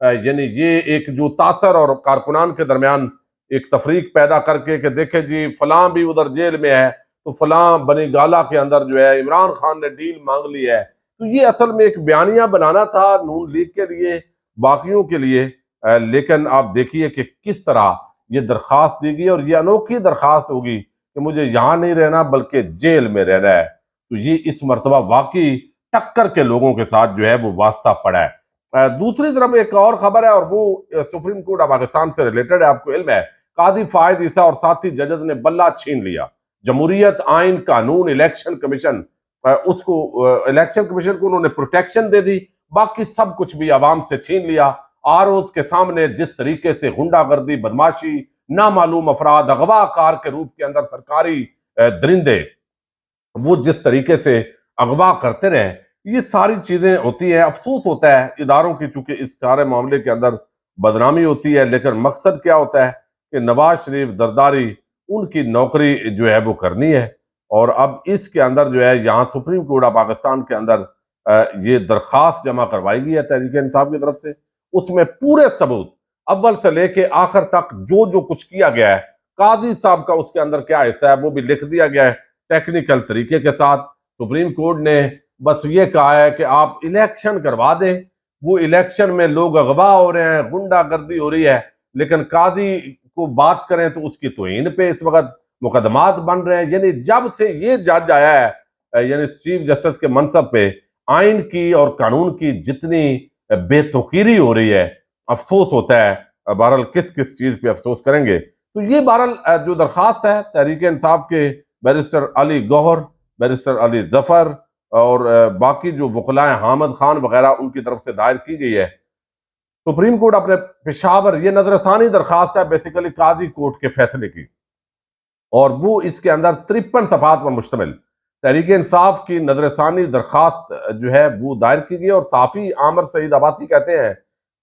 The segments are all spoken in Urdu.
یعنی یہ ایک جو تاثر اور کارکنان کے درمیان ایک تفریق پیدا کر کے کہ دیکھیں جی فلاں بھی ادھر جیل میں ہے تو فلاں بنی گالا کے اندر جو ہے عمران خان نے ڈیل مانگ لی ہے، تو یہ اصل میں ایک بیانیہ بنانا تھا نون لیگ کے لیے، باقیوں کے لیے۔ لیکن آپ دیکھیے کہ کس طرح یہ درخواست دی گئی، اور یہ انوکھی درخواست ہوگی کہ مجھے یہاں نہیں رہنا بلکہ جیل میں رہنا ہے، تو یہ اس مرتبہ واقعی ٹکر کے لوگوں کے ساتھ جو ہے وہ واسطہ پڑا ہے۔ دوسری طرف ایک اور خبر ہے، اور وہ سپریم کورٹ آف پاکستان سے ریلیٹڈ ہے۔ آپ کو علم ہے قاضی فائد عیسیٰ اور ساتھی ججز نے بلہ چھین لیا، جمہوریت، آئین، قانون، الیکشن کمیشن، الیکشن کمیشن کو انہوں نے پروٹیکشن دے دی، باقی سب کچھ بھی عوام سے چھین لیا۔ آروز کے سامنے جس طریقے سے غنڈہ گردی، بدماشی، نامعلوم افراد، اغوا کار کے روپ کے اندر سرکاری درندے وہ جس طریقے سے اغوا کرتے رہے، یہ ساری چیزیں ہوتی ہیں۔ افسوس ہوتا ہے اداروں کی، چونکہ اس سارے معاملے کے اندر بدنامی ہوتی ہے، لیکن مقصد کیا ہوتا ہے کہ نواز شریف، زرداری، ان کی نوکری جو ہے وہ کرنی ہے۔ اور اب اس کے اندر جو ہے یہاں سپریم کورٹ آف پاکستان کے اندر یہ درخواست جمع کروائی گئی ہے تحریک انصاف کی طرف سے، اس میں پورے ثبوت اول سے لے کے آخر تک جو کچھ کیا گیا ہے، قاضی صاحب کا اس کے اندر کیا حصہ ہے وہ بھی لکھ دیا گیا ہے ٹیکنیکل طریقے کے ساتھ۔ سپریم کورٹ نے بس یہ کہا ہے کہ آپ الیکشن کروا دیں، وہ الیکشن میں لوگ اغوا ہو رہے ہیں، غنڈہ گردی ہو رہی ہے، لیکن قاضی کو بات کریں تو اس کی توہین پہ اس وقت مقدمات بن رہے ہیں۔ یعنی جب سے یہ جج آیا ہے یعنی چیف جسٹس کے منصب پہ، آئین کی اور قانون کی جتنی بے توقیری ہو رہی ہے، افسوس ہوتا ہے۔ بہرحال کس کس چیز پہ افسوس کریں گے؟ تو یہ بہرحال جو درخواست ہے تحریک انصاف کے بیرسٹر علی گوہر، بیرسٹر علی ظفر اور باقی جو وکلاء حامد خان وغیرہ ان کی طرف سے دائر کی گئی ہے، سپریم کورٹ اپنے پشاور، یہ نظر ثانی درخواست ہے بیسیکلی قاضی کورٹ کے فیصلے کی، اور وہ اس کے اندر 53 صفحات پر مشتمل تحریک انصاف کی نظر ثانی درخواست جو ہے وہ دائر کی گئی۔ اور صحافی عامر سعید عباسی کہتے ہیں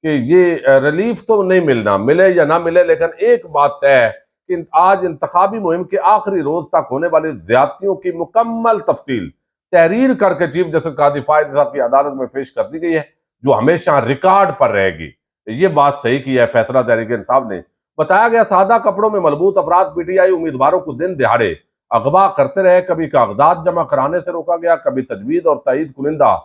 کہ یہ ریلیف تو نہیں ملنا، ملے یا نہ ملے، لیکن ایک بات طے ہے کہ آج انتخابی مہم کے آخری روز تک ہونے والی زیادتیوں کی مکمل تفصیل تحریر کر کے چیف جسٹس قاضی فائد صاحب کی عدالت میں پیش کر دی گئی ہے، جو ہمیشہ ریکارڈ پر رہے گی۔ یہ بات صحیح کی ہے فیصلہ تحریک انصاف نے۔ بتایا گیا سادہ کپڑوں میں ملبوس افراد پی ٹی آئی امیدواروں کو دن دہاڑے اغوا کرتے رہے، کبھی کاغذات جمع کرانے سے روکا گیا، کبھی تجویز اور تائید کنندہ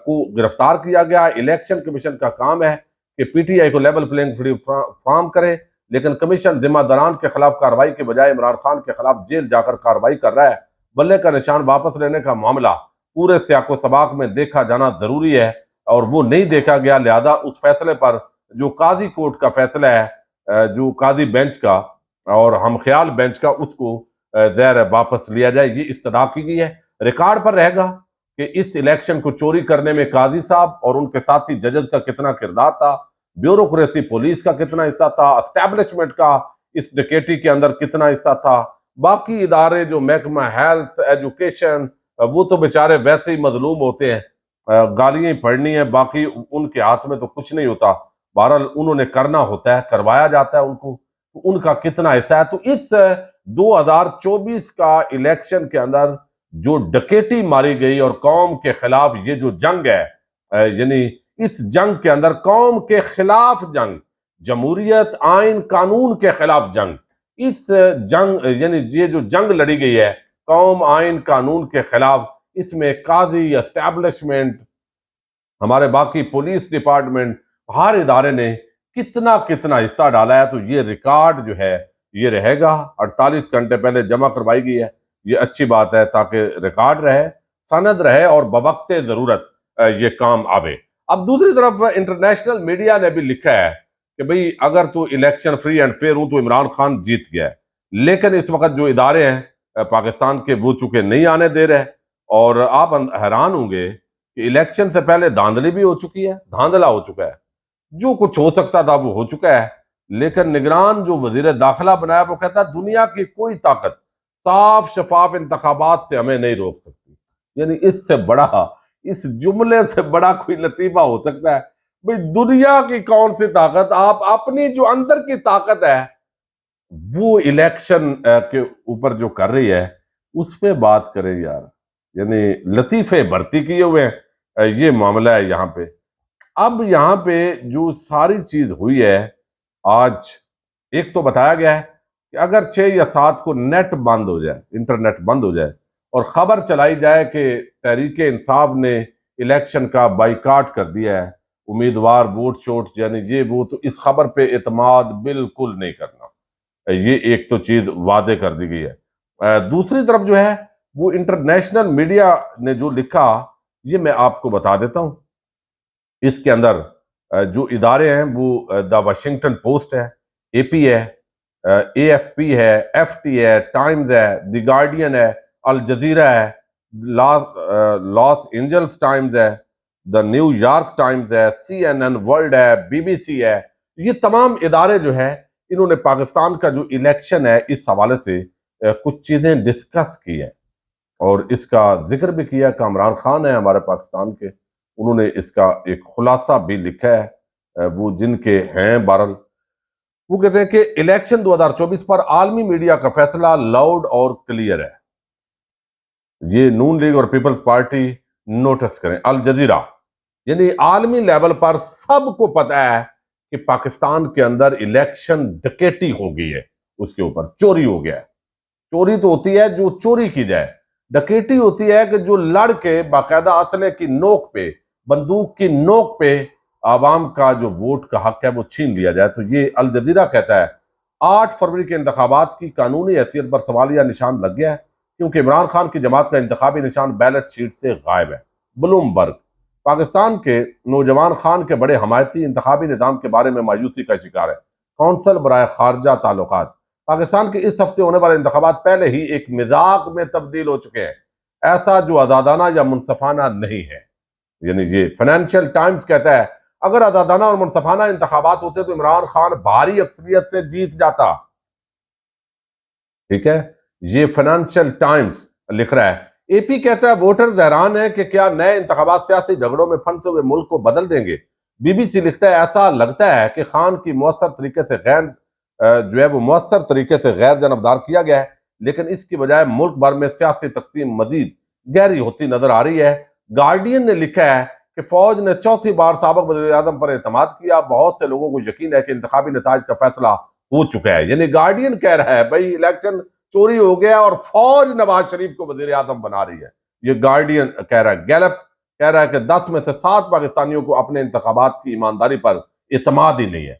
کو گرفتار کیا گیا۔ الیکشن کمیشن کا کام ہے کہ پی ٹی آئی کو لیول پلینگ فیلڈ فراہم کرے، لیکن کمیشن ذمہ داران کے خلاف کارروائی کے بجائے عمران خان کے خلاف جیل جا کر کارروائی کر رہا ہے۔ بلے کا نشان واپس لینے کا معاملہ پورے سیاق و سباق میں دیکھا جانا ضروری ہے، اور وہ نہیں دیکھا گیا، لہذا اس فیصلے پر جو قاضی کورٹ کا فیصلہ ہے، جو قاضی بینچ کا اور ہم خیال بینچ کا، اس کو زیر واپس لیا جائے، یہ استدعا کی گئی ہے۔ ریکارڈ پر رہے گا کہ اس الیکشن کو چوری کرنے میں قاضی صاحب اور ان کے ساتھی ججز کا کتنا کردار تھا، بیوروکریسی پولیس کا کتنا حصہ تھا، اسٹیبلشمنٹ کا اس ڈکیٹی کے اندر کتنا حصہ تھا، باقی ادارے جو محکمہ ہیلتھ، ایجوکیشن، وہ تو بیچارے ویسے ہی مظلوم ہوتے ہیں، گالیاں ہی پڑھنی ہیں، باقی ان کے ہاتھ میں تو کچھ نہیں ہوتا۔ بہرحال انہوں نے کرنا ہوتا ہے، کروایا جاتا ہے ان کو، ان کا کتنا حصہ ہے۔ تو اس 2024 کا الیکشن کے اندر جو ڈکیٹی ماری گئی اور قوم کے خلاف یہ جو جنگ ہے، یعنی اس جنگ کے اندر قوم کے خلاف جنگ، جمہوریت، آئین، قانون کے خلاف جنگ، اس جنگ یعنی یہ جو جنگ لڑی گئی ہے قوم، آئین، قانون کے خلاف، اس میں قاضی، اسٹیبلشمنٹ، ہمارے باقی پولیس ڈپارٹمنٹ، ہر ادارے نے کتنا حصہ ڈالا ہے۔ تو یہ ریکارڈ جو ہے یہ رہے گا، 48 گھنٹے پہلے جمع کروائی گئی ہے، یہ اچھی بات ہے تاکہ ریکارڈ رہے، سند رہے اور بوقت ضرورت یہ کام آوے۔ اب دوسری طرف انٹرنیشنل میڈیا نے بھی لکھا ہے کہ بھئی اگر تو الیکشن فری اینڈ فیئر ہوں تو عمران خان جیت گیا ہے، لیکن اس وقت جو ادارے ہیں پاکستان کے وہ چونکہ نہیں آنے دے رہے، اور آپ حیران ہوں گے کہ الیکشن سے پہلے دھاندلی بھی ہو چکی ہے، دھاندلا ہو چکا ہے، جو کچھ ہو سکتا تھا وہ ہو چکا ہے۔ لیکن نگران جو وزیر داخلہ بنایا وہ کہتا ہے دنیا کی کوئی طاقت صاف شفاف انتخابات سے ہمیں نہیں روک سکتی۔ یعنی اس سے بڑا، اس جملے سے بڑا کوئی لطیفہ ہو سکتا ہے؟ بھئی دنیا کی کون سی طاقت، آپ اپنی جو اندر کی طاقت ہے وہ الیکشن کے اوپر جو کر رہی ہے اس پہ بات کرے یار۔ یعنی لطیفے بھرتی کیے ہوئے ہیں، یہ معاملہ ہے یہاں پہ۔ اب یہاں پہ جو ساری چیز ہوئی ہے آج، ایک تو بتایا گیا ہے کہ اگر 6 یا 7 کو نیٹ بند ہو جائے، انٹرنیٹ بند ہو جائے اور خبر چلائی جائے کہ تحریک انصاف نے الیکشن کا بائیکاٹ کر دیا ہے، امیدوار ووٹ شوٹ یعنی یہ وہ، تو اس خبر پہ اعتماد بالکل نہیں کرنا، یہ ایک تو چیز واضح کر دی گئی ہے۔ دوسری طرف جو ہے وہ انٹرنیشنل میڈیا نے جو لکھا، یہ میں آپ کو بتا دیتا ہوں۔ اس کے اندر جو ادارے ہیں وہ دا واشنگٹن پوسٹ ہے، اے پی ہے، اے ایف پی ہے، ایف ٹی ہے، ٹائمز ہے، دی گارڈین ہے، الجزیرہ ہے، لاس اینجلس ٹائمز ہے، دا نیو یارک ٹائمز ہے، سی این این ورلڈ ہے، بی بی سی ہے۔ یہ تمام ادارے جو ہیں انہوں نے پاکستان کا جو الیکشن ہے اس حوالے سے کچھ چیزیں ڈسکس کی ہیں، اور اس کا ذکر بھی کیا کہ عمران خان ہے ہمارے پاکستان کے، انہوں نے اس کا ایک خلاصہ بھی لکھا ہے، وہ جن کے ہیں بہرحال، وہ کہتے ہیں کہ الیکشن 2024 پر عالمی میڈیا کا فیصلہ لاؤڈ اور کلیئر ہے، یہ نون لیگ اور پیپلز پارٹی نوٹس کریں۔ الجزیرہ یعنی عالمی لیول پر سب کو پتہ ہے کہ پاکستان کے اندر الیکشن ڈکیٹی ہو گئی ہے، اس کے اوپر چوری ہو گیا ہے۔ چوری تو ہوتی ہے جو چوری کی جائے، ڈکیٹی ہوتی ہے کہ جو لڑ کے باقاعدہ اسلحے کی نوک پہ، بندوق کی نوک پہ عوام کا جو ووٹ کا حق ہے وہ چھین لیا جائے۔ تو یہ الجزیرہ کہتا ہے 8 فروری کے انتخابات کی قانونی حیثیت پر سوالیہ نشان لگ گیا ہے، کیونکہ عمران خان کی جماعت کا انتخابی نشان بیلٹ شیٹ سے غائب ہے۔ بلومبرگ پاکستان کے نوجوان خان کے بڑے حمایتی انتخابی نظام کے بارے میں مایوسی کا شکار ہے۔ کونسل برائے خارجہ تعلقات پاکستان کے اس ہفتے ہونے والے انتخابات پہلے ہی ایک مذاق میں تبدیل ہو چکے ہیں، ایسا جو آزادانہ یا منصفانہ نہیں ہے۔ یعنی یہ فائنینشیل ٹائمز کہتا ہے اگر آزادانہ اور منصفانہ انتخابات ہوتے تو عمران خان بھاری اکثریت سے جیت جاتا۔ ٹھیک ہے، یہ فائنینشیل ٹائمز لکھ رہا ہے۔ اے پی کہتا ہے ووٹر حیران ہے کہ کیا نئے انتخابات سیاسی جھگڑوں میں پھنسے ہوئے ملک کو بدل دیں گے۔ بی بی سی لکھتا ہے ایسا لگتا ہے کہ خان کی مؤثر طریقے سے غیر جانبدار کیا گیا ہے، لیکن اس کی بجائے ملک بھر میں سیاسی تقسیم مزید گہری ہوتی نظر آ رہی ہے۔ گارڈین نے لکھا ہے کہ فوج نے چوتھی بار سابق وزیر اعظم پر اعتماد کیا، بہت سے لوگوں کو یقین ہے کہ انتخابی نتائج کا فیصلہ ہو چکا ہے۔ یعنی گارڈین کہہ رہا ہے بھائی الیکشن چوری ہو گیا اور فوج نواز شریف کو وزیر اعظم بنا رہی ہے، یہ گارڈین کہہ رہا ہے۔ گیلپ کہہ رہا ہے کہ 10 میں سے 7 پاکستانیوں کو اپنے انتخابات کی ایمانداری پر اعتماد ہی نہیں ہے،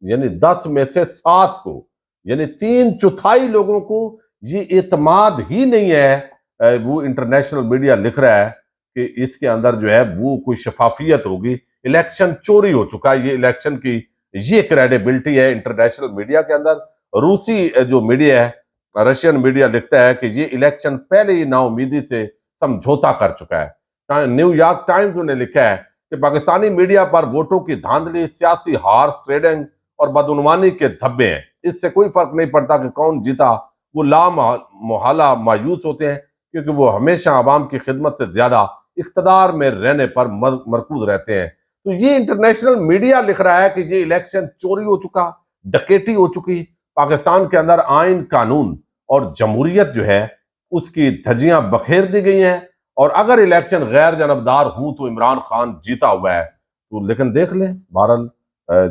یعنی 10 میں سے 7 کو، یعنی 3/4 لوگوں کو یہ اعتماد ہی نہیں ہے۔ وہ انٹرنیشنل میڈیا لکھ رہا ہے کہ اس کے اندر جو ہے وہ کوئی شفافیت ہوگی، الیکشن چوری ہو چکا ہے، یہ الیکشن کی یہ کریڈیبلٹی ہے انٹرنیشنل میڈیا کے اندر۔ روسی جو میڈیا ہے، رشین میڈیا لکھتا ہے کہ یہ الیکشن پہلے ہی نا امیدی سے سمجھوتا کر چکا ہے۔ نیو یارک ٹائمز نے لکھا ہے کہ پاکستانی میڈیا پر ووٹوں کی دھاندلی، سیاسی ہارس ٹریڈنگ اور بدعنوانی کے دھبے ہیں، اس سے کوئی فرق نہیں پڑتا کہ کون جیتا، وہ لا محالہ مایوس ہوتے ہیں کیونکہ وہ ہمیشہ عوام کی خدمت سے زیادہ اقتدار میں رہنے پر مرکوز رہتے ہیں۔ تو یہ انٹرنیشنل میڈیا لکھ رہا ہے کہ یہ الیکشن چوری ہو چکا، ڈکیٹی ہو چکی، پاکستان کے اندر آئین قانون اور جمہوریت جو ہے اس کی دھجیاں بکھیر دی گئی ہیں، اور اگر الیکشن غیر جانبدار ہوں تو عمران خان جیتا ہوا ہے۔ تو لیکن دیکھ لیں بہرحال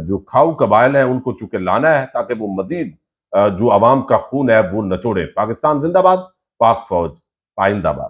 جو کھاؤ قبائل ہیں ان کو چونکہ لانا ہے تاکہ وہ مزید جو عوام کا خون ہے وہ نچوڑے۔ پاکستان زندہ باد، پاک فوج پائندہ باد۔